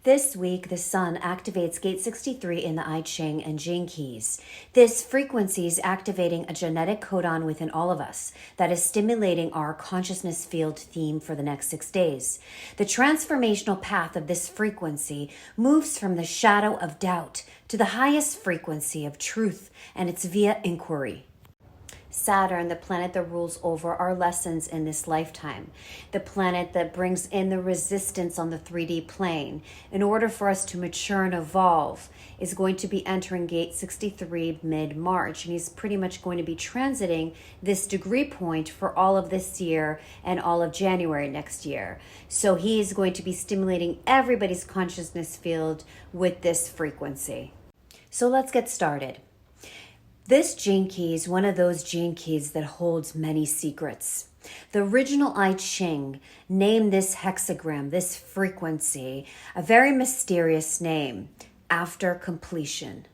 This week, the sun activates gate 63 in the I Ching and Gene Keys. This frequency is activating a genetic codon within all of us that is stimulating our consciousness field theme for the next 6 days. The transformational path of this frequency moves from the shadow of doubt to the highest frequency of truth, and it's via inquiry. Saturn, the planet that rules over our lessons in this lifetime, the planet that brings in the resistance on the 3D plane, in order for us to mature and evolve, is going to be entering gate 63 mid-March, and he's pretty much going to be transiting this degree point for all of this year and all of January next year. So he is going to be stimulating everybody's consciousness field with this frequency. So let's get started. This gene key is one of those gene keys that holds many secrets. The original I Ching named this hexagram, this frequency, a very mysterious name, after completion.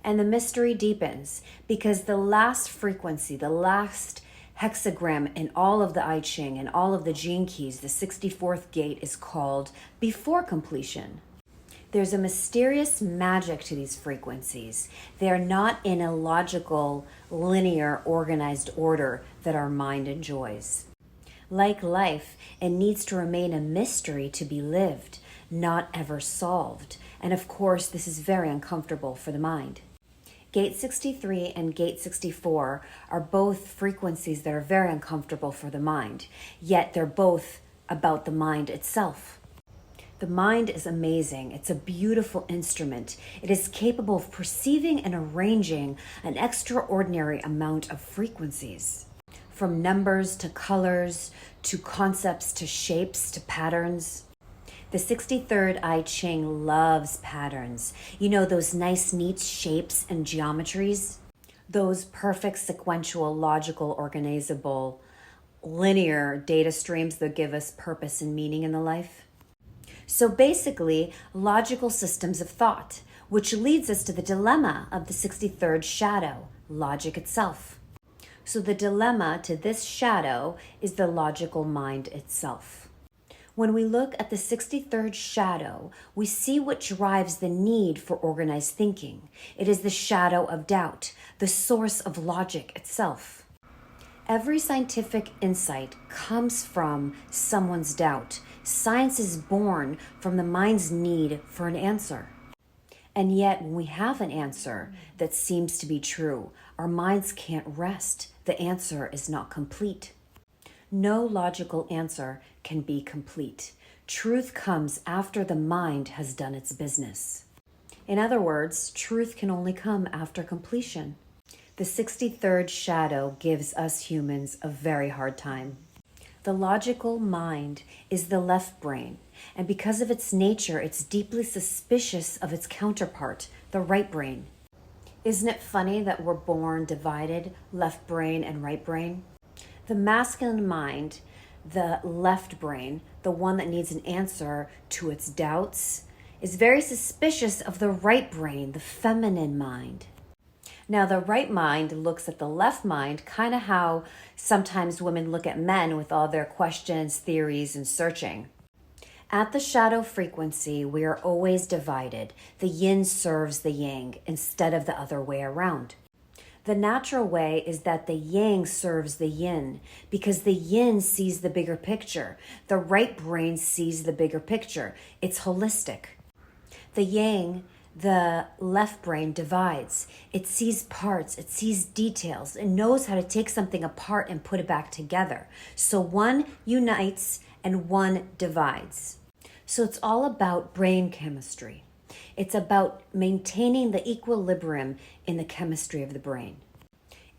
And the mystery deepens because the last frequency, the last hexagram in all of the I Ching and all of the gene keys, the 64th gate, is called before completion. There's a mysterious magic to these frequencies. They're not in a logical, linear, organized order that our mind enjoys. Like life, it needs to remain a mystery to be lived, not ever solved. And of course, this is very uncomfortable for the mind. Gate 63 and Gate 64 are both frequencies that are very uncomfortable for the mind, yet they're both about the mind itself. The mind is amazing. It's a beautiful instrument. It is capable of perceiving and arranging an extraordinary amount of frequencies. From numbers to colors, to concepts, to shapes, to patterns. The 63rd I Ching loves patterns. You know, those nice, neat shapes and geometries? Those perfect, sequential, logical, organizable, linear data streams that give us purpose and meaning in the life. So basically, logical systems of thought, which leads us to the dilemma of the 63rd shadow, logic itself. So the dilemma to this shadow is the logical mind itself. When we look at the 63rd shadow, we see what drives the need for organized thinking. It is the shadow of doubt, the source of logic itself. Every scientific insight comes from someone's doubt. Science is born from the mind's need for an answer. And yet, when we have an answer that seems to be true, our minds can't rest. The answer is not complete. No logical answer can be complete. Truth comes after the mind has done its business. In other words, truth can only come after completion. The 63rd shadow gives us humans a very hard time. The logical mind is the left brain, and because of its nature, it's deeply suspicious of its counterpart, the right brain. Isn't it funny that we're born divided, left brain and right brain? The masculine mind, the left brain, the one that needs an answer to its doubts, is very suspicious of the right brain, the feminine mind. Now, the right mind looks at the left mind, kind of how sometimes women look at men with all their questions, theories, and searching. At the shadow frequency, we are always divided. The yin serves the yang instead of the other way around. The natural way is that the yang serves the yin because the yin sees the bigger picture. The right brain sees the bigger picture. It's holistic. The yang, the left brain, divides. It sees parts, it sees details, it knows how to take something apart and put it back together. So one unites and one divides. So it's all about brain chemistry. It's about maintaining the equilibrium in the chemistry of the brain.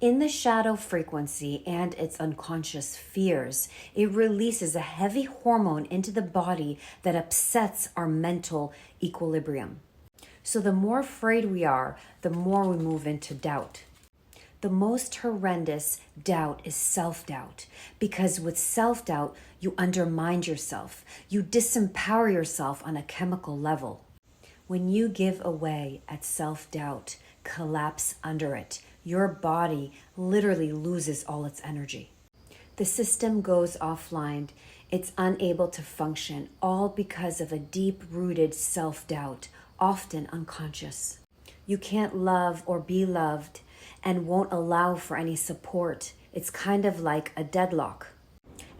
In the shadow frequency and its unconscious fears, it releases a heavy hormone into the body that upsets our mental equilibrium. So the more afraid we are, the more we move into doubt. The most horrendous doubt is self-doubt, because with self-doubt, you undermine yourself. You disempower yourself on a chemical level. When you give away at self-doubt, collapse under it, your body literally loses all its energy. The system goes offline It's unable to function, all because of a deep-rooted self-doubt, often unconscious. You can't love or be loved and won't allow for any support. It's kind of like a deadlock.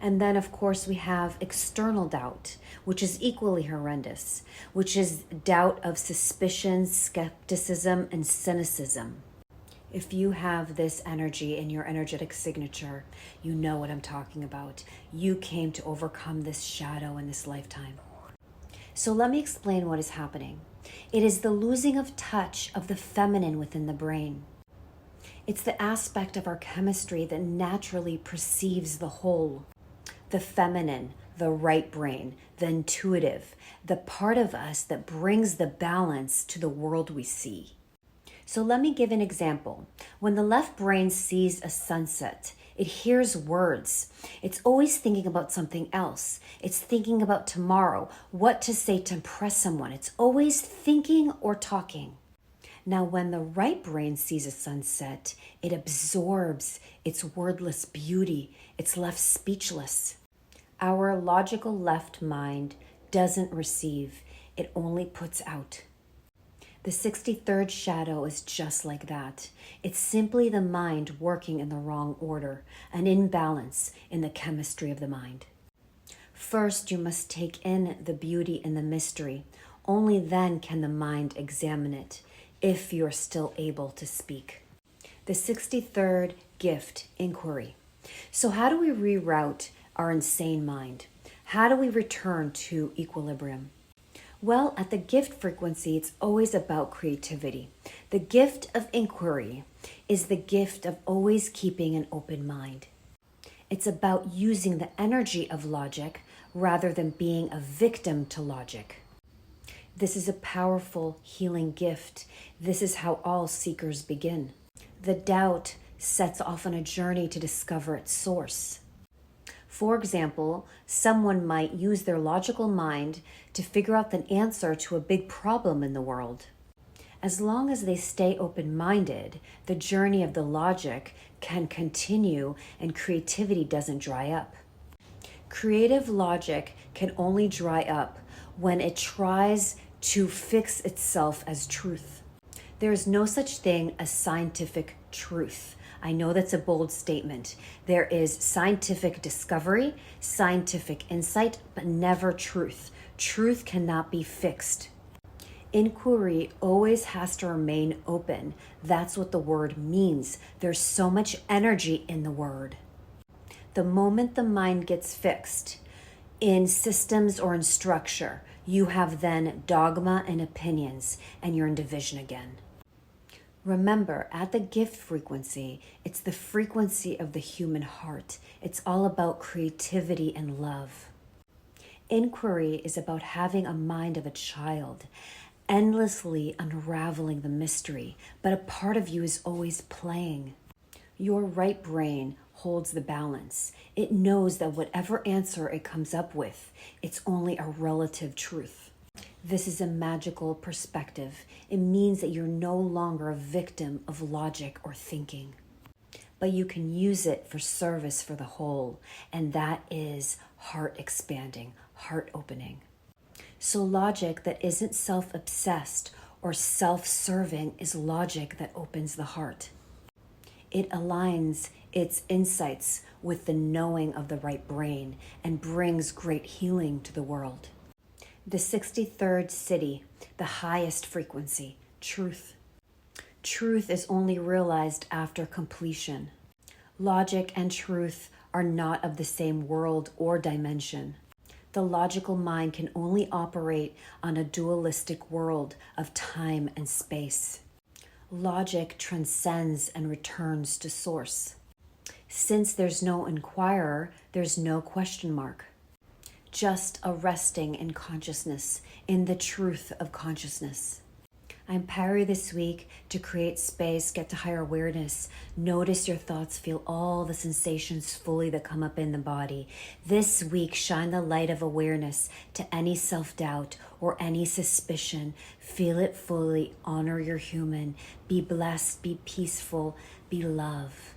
And then, of course, we have external doubt, which is equally horrendous, which is doubt of suspicion, skepticism, and cynicism. If you have this energy in your energetic signature, you know what I'm talking about. You came to overcome this shadow in this lifetime. So let me explain what is happening. It is the losing of touch of the feminine within the brain. It's the aspect of our chemistry that naturally perceives the whole. The feminine, the right brain, the intuitive, the part of us that brings the balance to the world we see. So let me give an example. When the left brain sees a sunset, it hears words. It's always thinking about something else. It's thinking about tomorrow, what to say to impress someone. It's always thinking or talking. Now, when the right brain sees a sunset, it absorbs its wordless beauty. It's left speechless. Our logical left mind doesn't receive. It only puts out. The 63rd shadow is just like that. It's simply the mind working in the wrong order, an imbalance in the chemistry of the mind. First, you must take in the beauty and the mystery. Only then can the mind examine it, if you're still able to speak. The 63rd gift, inquiry. So how do we reroute our insane mind? How do we return to equilibrium? Well, at the gift frequency, it's always about creativity. The gift of inquiry is the gift of always keeping an open mind. It's about using the energy of logic rather than being a victim to logic. This is a powerful healing gift. This is how all seekers begin. The doubt sets off on a journey to discover its source. For example, someone might use their logical mind to figure out the answer to a big problem in the world. As long as they stay open-minded, the journey of the logic can continue and creativity doesn't dry up. Creative logic can only dry up when it tries to fix itself as truth. There is no such thing as scientific truth. I know that's a bold statement. There is scientific discovery, scientific insight, but never truth. Truth cannot be fixed. Inquiry always has to remain open. That's what the word means. There's so much energy in the word. The moment the mind gets fixed in systems or in structure, you have then dogma and opinions, and you're in division again. Remember, at the gift frequency, it's the frequency of the human heart. It's all about creativity and love. Inquiry is about having a mind of a child, endlessly unraveling the mystery, but a part of you is always playing. Your right brain holds the balance. It knows that whatever answer it comes up with, it's only a relative truth. This is a magical perspective. It means that you're no longer a victim of logic or thinking, but you can use it for service for the whole, and that is heart expanding, heart opening. So logic that isn't self-obsessed or self-serving is logic that opens the heart. It aligns its insights with the knowing of the right brain and brings great healing to the world. The 63rd city, the highest frequency, truth. Truth is only realized after completion. Logic and truth are not of the same world or dimension. The logical mind can only operate on a dualistic world of time and space. Logic transcends and returns to source. Since there's no inquirer, there's no question mark. Just a resting in consciousness, in the truth of consciousness. I'm Parry this week to create space, get to higher awareness, notice your thoughts, feel all the sensations fully that come up in the body. This week, shine the light of awareness to any self-doubt or any suspicion. Feel it fully, honor your human, be blessed, be peaceful, be love.